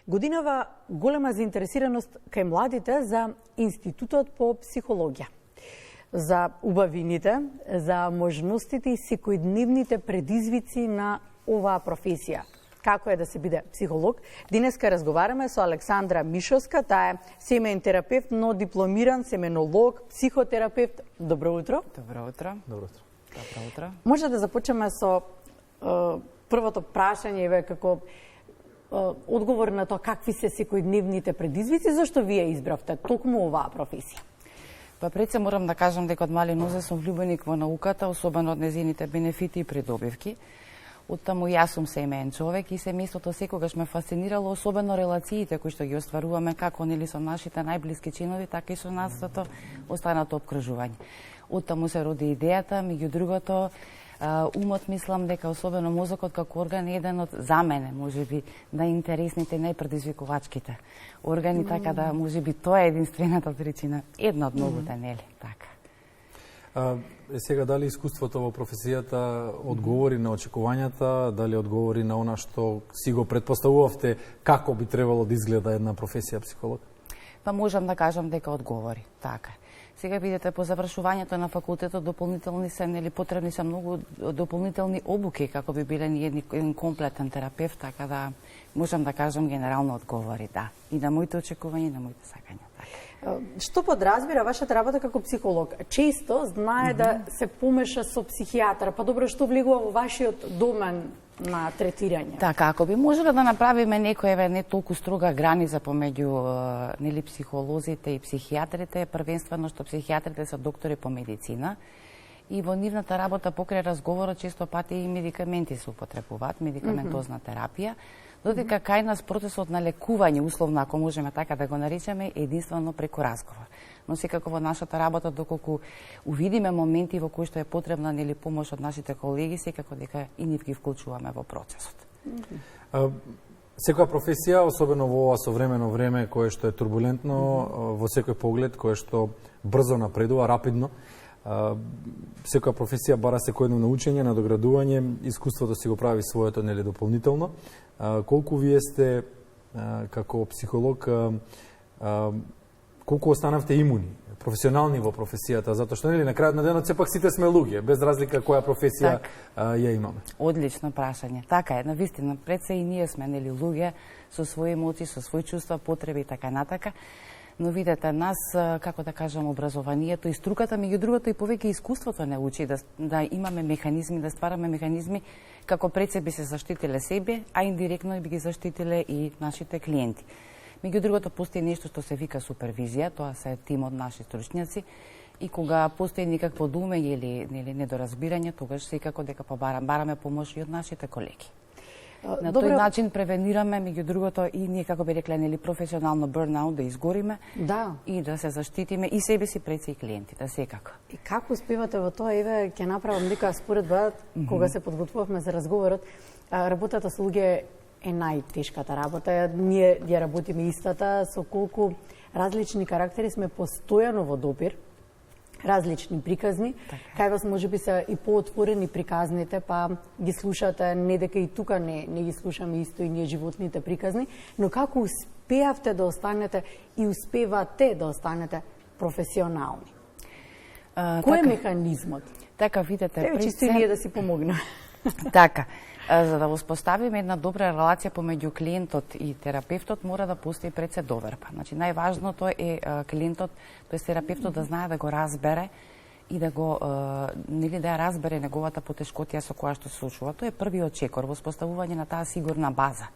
Годинава голема заинтересираност кај младите за Институтот по психологија. За убавините, за можностите и секојдневните предизвици на оваа професија. Како е да се биде психолог? Денеска разговараме со Александра Мишовска, таа е семеен терапевт, но дипломиран семенолог, психотерапевт. Добро утро. Добро утро. Добро утро. Добро утро. Може да започнеме со првото прашање, како одговор на тоа какви се секојдневните предизвици, зашто вие избравте токму оваа професија? Па пред се морам да кажам дека од мали нозе сум влюбеник во науката, особено од незините бенефити и придобивки. Оттаму јас сум семеен човек и семејството секогаш ме фасцинирало, особено релациите кои што ги остваруваме како нели со нашите најблиски чинови, така и со нашето останато обкружување. Оттаму се роди идејата, меѓу другото, умот мислам дека особено мозокот како орган е еден од, за мене, можеби најинтересните, најпредизвикувачките органи, така да можеби тоа е единствената причина, една од многуте, нели, така. Сега, дали искуството во професијата одговори на очекувањата, дали одговори на она што си го предпоставувавте, како би требало да изгледа една професија психолог? Па можам да кажам дека одговори, така. Сега видите, по завршувањето на факултетот дополнителни се, нели, потребни се многу дополнителни обуки како би биле еден комплетен терапевт, така да можам да кажам генерално одговори, да. И на моите очекувања, и на моите сакања, така. Што подразбира вашата работа како психолог? Често знае да се помеша со психијатар, па добро, што влегува во вашиот домен на третирање? Така, ако би можеле да направиме некоја не толку строга граница помеѓу нели психолозите и психијатрите, првенствено што психијатрите се доктори по медицина и во нивната работа покрај разговорот често пати и медикаменти се употребуваат, медикаментозна терапија, додека кај нас процесот на лекување, условно ако можеме така да го наречеме, е единствено преку разговор. Но секако во нашата работа, доколку увидиме моменти во кои што е потребна нели помош од нашите колеги, секако дека и нив ги вклучуваме во процесот. Секоја професија, особено во ова современо време кое што е турбулентно, во секој поглед, кое што брзо напредува, рапидно, секоја професија бара секојдневно учење, надоградување, искуството си го прави своето нели дополнително. Колку вие сте како психолог, колку останавте имуни, професионални во професијата, затоа што нели на крајот на денот сепак сите сме луѓе, без разлика која професија ја имаме. Одлично прашање. Така е, навистина, пред се и ние сме нели луѓе со своји емоции, со своји чувства, потреби и така натака. Но видете, нас, како да кажам, образованието и струката, меѓу другото и повеќе искуството не учи да имаме механизми, да ствараме механизми како пред се би се заштитиле себе, а индиректно би ги заштитиле и нашите клиенти. Меѓу другото, постои нешто што се вика супервизија, тоа се тим од наши стручњаци, и кога постои никакво думење или недоразбирање, тогаш секако дека бараме помош и од нашите колеги. На тој начин превенираме, меѓу другото, и ние, како би рекле, нели, професионално бурнаут да изгориме и да се заштитиме и себе си пред се и клиентите, секако. И како успевате во тоа? Еве, ќе направам нека споредба, кога се подготвувавме за разговорот, работата со луѓе е најтешката работа. Ние ја работиме истата, со колку различни карактери сме постојано во допир, различни приказни. Кај вас можеби се и поотворени приказните, па ги слушате, не дека и тука не ги слушаме исто и ние животните приказни, но како успеавте да останете и успевате да останете професионални? Кој е механизмот? Така, видите, треба чисто и ние да си помогнеме. Така, за да воспоставиме една добра релација помеѓу клиентот и терапевтот, мора да постои пред се доверба. Значи, најважното е клиентот, тоест терапевтот да знае да го разбере и да го нели да ја разбере неговата потешкотија со која што се случува. Тоа е првиот чекор, воспоставување на таа сигурна база.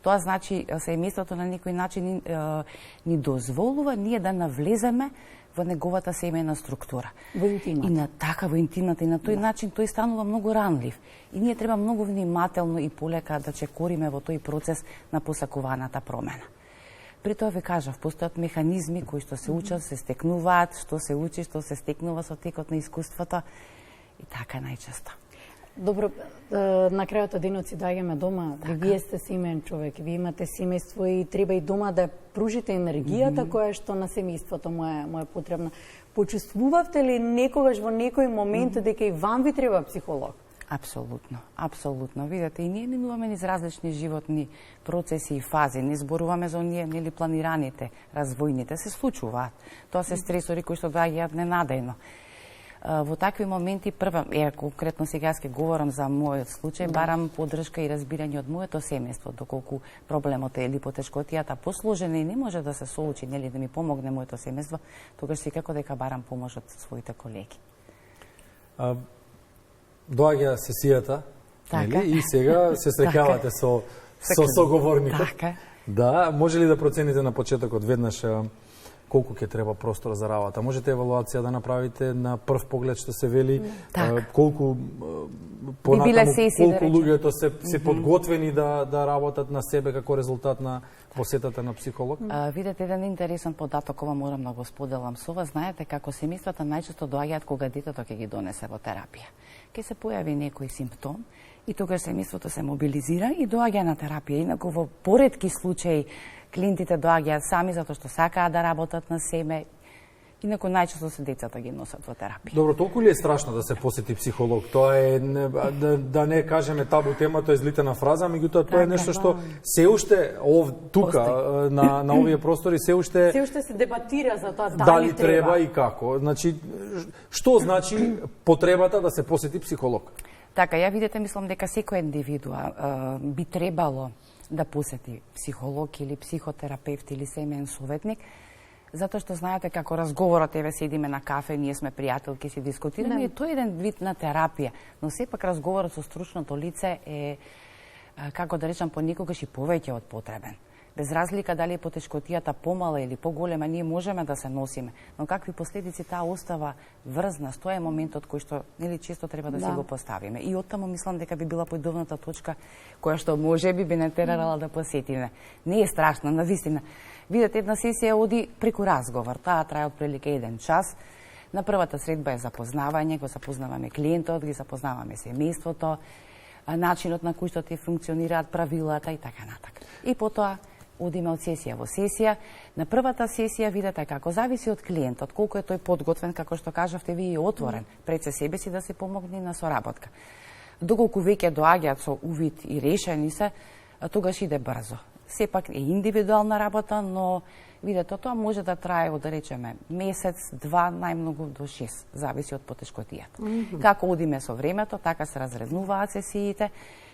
Тоа значи семејството на некој начин ни дозволува ние да навлеземе во неговата семејна структура. Во интимната. И на така во интимната, и на тој начин тој станува многу ранлив. И ние треба многу внимателно и полека да чекориме во тој процес на посакуваната промена. При тоа ви кажав, постојат механизми кои што се учат, се стекнуваат, што се учи, што се стекнува со текот на искуството, и така најчесто. Добро, на крајот од денот си доаѓаме дома, вие сте семеен човек, вие имате семејство и треба и дома да пружите енергијата која што на семејството му е потребна. Почувствувавте ли некогаш во некој момент дека и вам ви треба психолог? Апсолутно, апсолутно. Видете, и ние минуваме низ различни животни процеси и фази. Не зборуваме за оние нели планираните, развојните, се случуваат. Тоа се стресори кои што доаѓаат ненадејно. Во такви моменти, конкретно сега ќе говорам за мојот случај, барам поддршка и разбирање од моето семејство, доколку проблемот е или потешкотијата посложена и не може да се соочи, нели да ми помогне моето семејство, тогаш секако дека барам помош од своите колеги. Доаѓа сесијата, нели? И сега се среќавате со соговорникот. Така. Да, може ли да процените на почетокот веднаш колку ќе треба простор за работа? Можете евалуација да направите на прв поглед што се вели, колку понатаму колку луѓето се подготвени да работат на себе како резултат на посетата на психолог? Видете, еден интересен податок, ова морам да го споделам со вас. Знаете како семејствата најчесто доаѓаат кога детето ќе ги донесе во терапија. Ќе се појави некој симптом и тогаш семејството се мобилизира и доаѓа на терапија. Инаку во поретки случаи клиентите доаѓаат сами затоа што сакаат да работат на себе. Инаку најчесто се децата ги носат во терапија. Добро, толку ли е страшно да се посети психолог? Тоа е да не кажеме табу тема, тоа е злитена фраза, меѓутоа тоа е нешто што се уште тука на овие простори се уште се дебатира за тоа дали треба и како. Значи, што значи потребата да се посети психолог? Така, ја видите, мислам дека секој индивидуа би требало да посети психолог или психотерапевт или семеен советник, затоа што знаете како разговорот, еве седиме на кафе, ние сме пријателки, си дискутираме, и тоа е еден вид на терапија, но сепак разговорот со стручното лице е, како да речам, понекогаш и повеќе од потребен. Без разлика дали е потешкотијата помала или поголема, ние можеме да се носиме, но какви последици таа остава врз нас, тоа е моментот кој што нели често треба да си го поставиме. И оттаму мислам дека би била појдовната точка која што можеби би не терала да посетиме. Не е страшно, навистина. Видете, една сесија оди преку разговор, таа трае отприлика 1 час. На првата средба е запознавање, го запознаваме клиентот, ги запознаваме семејството, начинот на кој што ти функционираат правилата и така натака. И потоа одиме од сесија во сесија. На првата сесија видите како зависи од клиентот, колку е тој подготвен, како што кажавте ви, и отворен пред себе си да се помогне на соработка. Доколку веќе доаѓаат со увид и решени се, тогаш иде брзо. Сепак е индивидуална работа, но видете, тоа може да трае од, да речеме, месец, 2, најмногу до 6, зависи од потешкотијата. Како одиме со времето, така се разреднуваат сесиите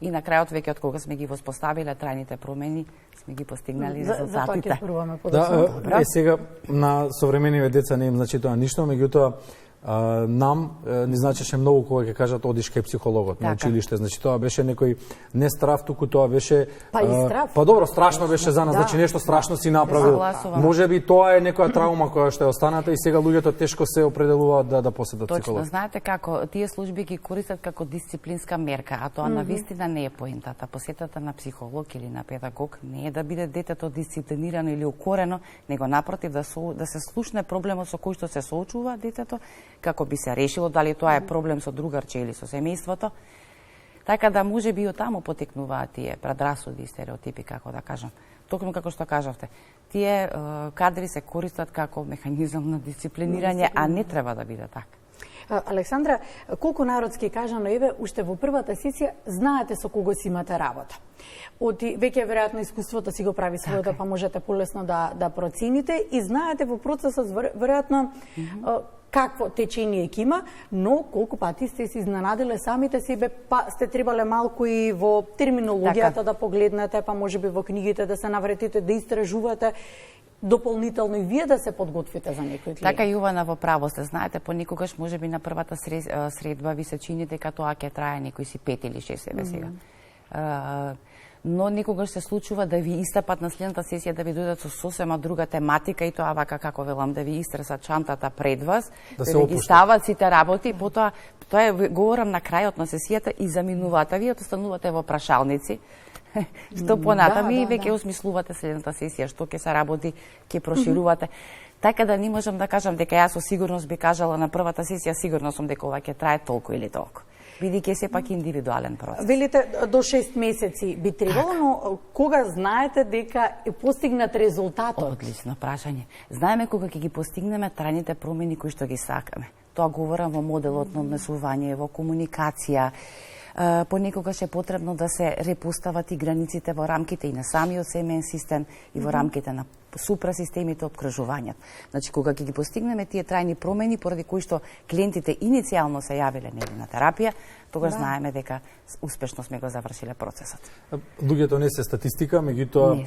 и на крајот веќе од кога сме ги воспоставиле трајните промени, сме ги постигнали резултатите. За тоа ќе зборуваме подоцна. Да, сега на современиве деца не им значи тоа ништо, меѓутоа нам ни значеше многу кога ќе кажат одиш кај психологот на училиште. Значи тоа беше некој не страв, туку тоа беше па и страв. Па добро, страшно беше за нас, значи нешто страшно си направил. Можеби тоа е некоја травма која што е останата и сега луѓето тешко се определуваат да посетат психолог. Точно, знаете како тие служби ги користат како дисциплинска мерка, а тоа навистина не е поентата. Посетата на психолог или на педагог не е да биде детето дисциплинирано или укорено, него напротив да се слушне проблемот со кој што се соочува детето, како би се решило, дали тоа е проблем со другарче или со семејството. Така да може би и од таму потекнуваат тие предрасуди и стереотипи, како да кажам. Токму како што кажавте, тие кадри се користат како механизам на дисциплинирање, а не треба да биде така. Александра, колку народски кажа, но еве уште во првата сесија знаете со кого си имате работа. Веќе веројатно искуството си го прави своето, па можете полесно да процените и знаете во процесот веројатно какво течение ќе има, но колку пати сте се изненадиле самите себе, па сте требале малку и во терминологијата да погледнете, па можеби во книгите да се навретите, да истражувате, дополнително и вие да се подготвите за некој клиент. Така и Јована во право сте, знаете, понекогаш можеби на првата средба ви се чини дека тоа ќе трае некои си 5 или 6 сега. Но никогаш се случува да ви истапат на следната сесија, да ви дојдат со сосема друга тематика и тоа вака како велам, да ви истресат чантата пред вас, да ги стават сите работи, потоа тоа е, говорам на крајот на сесијата и заминуваат, а вие останувате во прашалници, што понатами и веќе осмислувате следната сесија, што ќе се работи, ќе проширувате. Така да не можам да кажам дека јас со сигурност би кажала на првата сесија, сигурно сум дека ова ќе трае толку или толку. Бидејќи сепак индивидуален процес. Велите до 6 месеци би требало, но кога знаете дека е постигнат резултатот? Одлично прашање. Знаеме кога ќе ги постигнеме трајните промени кои што ги сакаме. Тоа говорам во моделот на однесување, во комуникација, понекогаш е потребно да се репостават и границите во рамките и на самиот семеен систем и во рамките на супрасистемите обкружувањето. Значи, кога ќе ги постигнеме тие трајни промени, поради кои што клиентите иницијално се јавиле на терапија, тогаш знаеме дека успешно сме го завршиле процесот. Луѓето не се статистика, меѓутоа,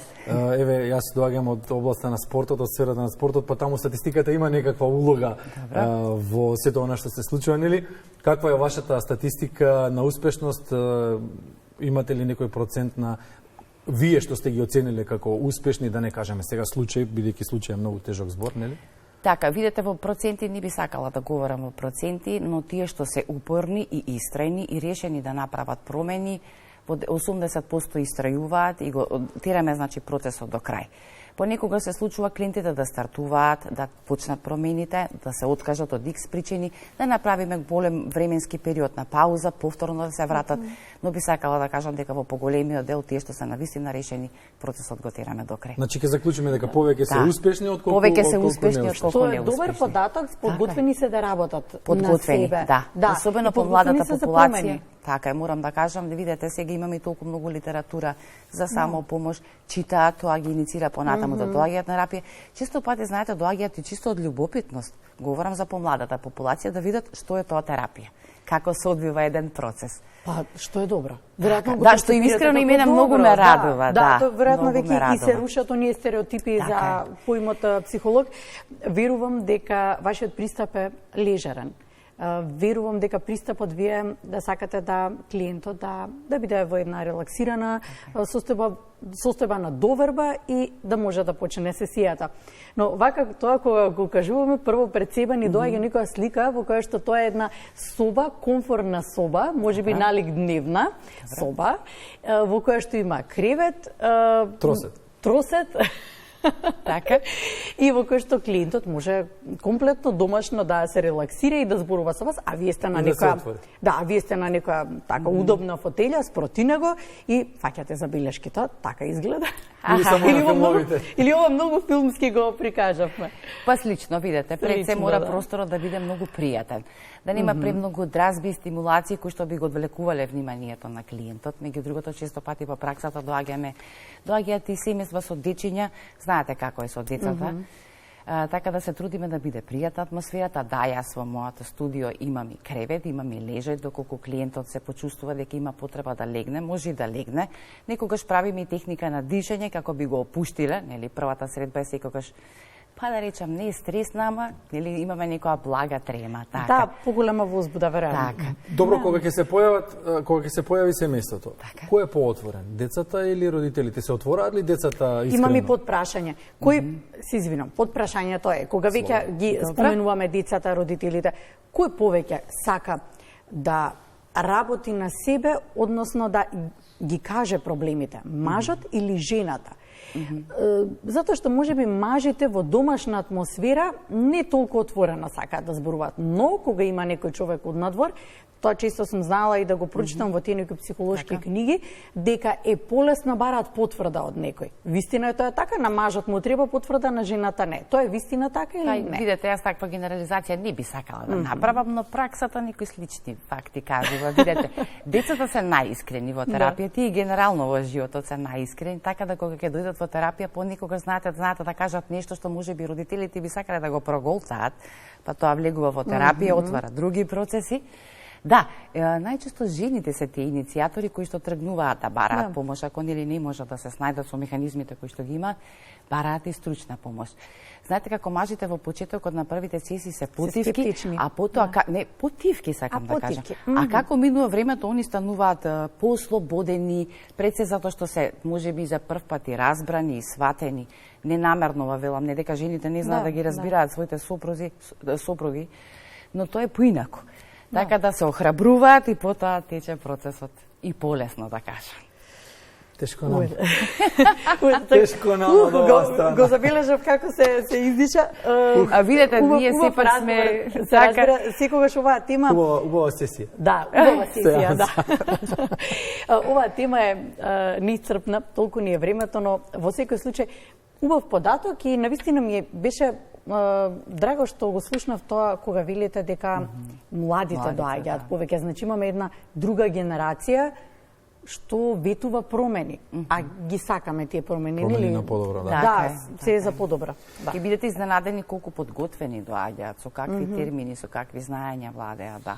еве, јас доаѓам од областа на спортот, од сферата на спортот, па таму статистиката има некаква улога во сето она што се случува, нели? Каква е вашата статистика на успешност? Имате ли некој процент на вие што сте ги оцениле како успешни, да не кажеме сега случај, бидејќи случај е многу тежок збор, нели? Така, видите, во проценти не би сакала да говорам во проценти, но тие што се упорни и истрајни и решени да направат промени, во 80% истрајуваат и го тераме, значи, процесот до крај. Понекога се случува клиентите да стартуваат, да почнат промените, да се откажат од X причини, да направиме голем временски период на пауза, повторно да се вратат, но би сакала да кажам дека во поголемиот дел тие што се навистина решени, процесот го тераме до крај. Значи ќе заклучиме дека повеќе се успешни отколку повеќе се успешни отколку неуспешни. Тоа е добар податок, подготвени се да работат на себе. Да, особено по младата популација. Така е, морам да кажам, да видите, сега имаме толку многу литература за самопомош, читаат, тоа ги иницира понатаму да доаѓаат на терапија. Често пати, знаете, доаѓаат и чисто од љубопитност. Говорам за помладата популација, да видат што е тоа терапија, како се одвива еден процес. Па, што е добро. Веројатно да, што и искрено и мене многу ме радува. Да, веројатно веќе и се рушат оние стереотипи за поимот психолог. Верувам дека вашиот пристап е лежерен. Верувам дека пристапот вие да сакате да клиентот да биде во една релаксирана состојба на доверба и да може да почне сесијата. Но вака тоа кога го кажуваме, прво пред себе ни доаѓа некоја слика во која што тоа е една соба, комфорна соба, можеби налик дневна соба, во која што има кревет, тросет така, и во кој што клиентот може комплетно домашно да се релаксира и да зборува со вас, а вие сте на некоја вие сте на некоја така удобна фотелја спроти него и фаќате забелешките, така изгледа. Или ова многу филмски го прикажавме. Па слично, видете, пред се мора просторот да биде многу пријатен. Да нема премногу дразби и стимулации кои што би го одвлекувале вниманието на клиентот. Меѓу другото, често пати во праксата доаѓаат и семејства со дечиња, знаете како е со децата. Така да се трудиме да биде пријатна атмосферата. Да, јас во мојата студио имам и кревет, имам и лежај, доколку клиентот се почувствува дека има потреба да легне, може и да легне. Некогаш правиме и техника на дишење како би го опуштиле, нели, првата средба е секогаш, па да речам, не е стресна, ама нели имаме некоја блага трема, така. Да, поголема возбуда, веројатно. Така. Добро, кога ќе се појави семејството, кој е поотворен? Децата или родителите? Се отвораат ли децата искрено? Имам и подпрашање. Кој, се извинам, подпрашањето е, кога веќе ги споменуваме децата, родителите, кој повеќе сака да работи на себе, односно да ги каже проблемите, мажот или жената? Затоа што можеби мажите во домашна атмосфера не толку отворено сакаат да зборуваат, но кога има некој човек од надвор, тоа често сум знала и да го прочитам во тие некои психолошки книги, дека е полесно бараат потврда од некој. Вистина е тоа така, на мажот му треба потврда, на жената не. Тоа е вистина така или не? Видете, јас таква генерализација не би сакала да направам, но праксата некои слични факти кажува. Видете, децата се најискрени во терапијата и генерално во животот се најискрени, така да кога ќе дојдат во терапија, понекогаш знаете да кажат нешто што можеби родителите би сакале да го проголцаат, па тоа влегува во терапија, отвара други процеси. Да, најчесто жените се тие иницијатори кои што тргнуваат да бараат помош, ако нели не можат да се снајдат со механизмите кои што ги имаат, бараат и стручна помош. Знаете како мажите во почетокот на првите сесии се потивки, а потоа не потивки сакам да кажам. А како минува времето, они стануваат послободени, пред се затоа што се можеби за прв пат и разбрани и сватени. Ненамерно велам, не дека жените не знаат да ги разбираат своите сопруги, но тоа е поинаку. Така да се охрабруваат и потоа тече процесот и полесно, да кажам. Тешко нам. Тешко нам го забележав како се издиша. А видете, ние сепак сме така секогаш оваа тема. Убава сесија. Да, убава сесија, да. Оваа тема е неисцрпна, толку ни е времето, но во секој случај убав податок и навистина ми беше драго што го слушнав тоа кога велите дека младите доаѓаат повеќе. Значи имаме една друга генерација што ветува промени, а ги сакаме тие промени, нели? Промени на подобро, да. Да, се е за подобро. Да. Ќе бидете изненадени колку подготвени доаѓаат, со какви термини, со какви знаења владеат, да.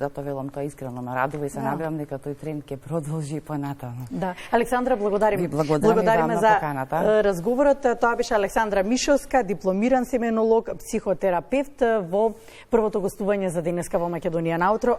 Затоа велам тоа искрено ме радува и се надевам дека тој тренд ќе продолжи и понатаму. Да. Александра, благодариме. Благодариме за поканата. разговорот. Тоа беше Александра Мишовска, дипломиран семенолог, психотерапевт во првото гостување за денеска во Македонија наутро.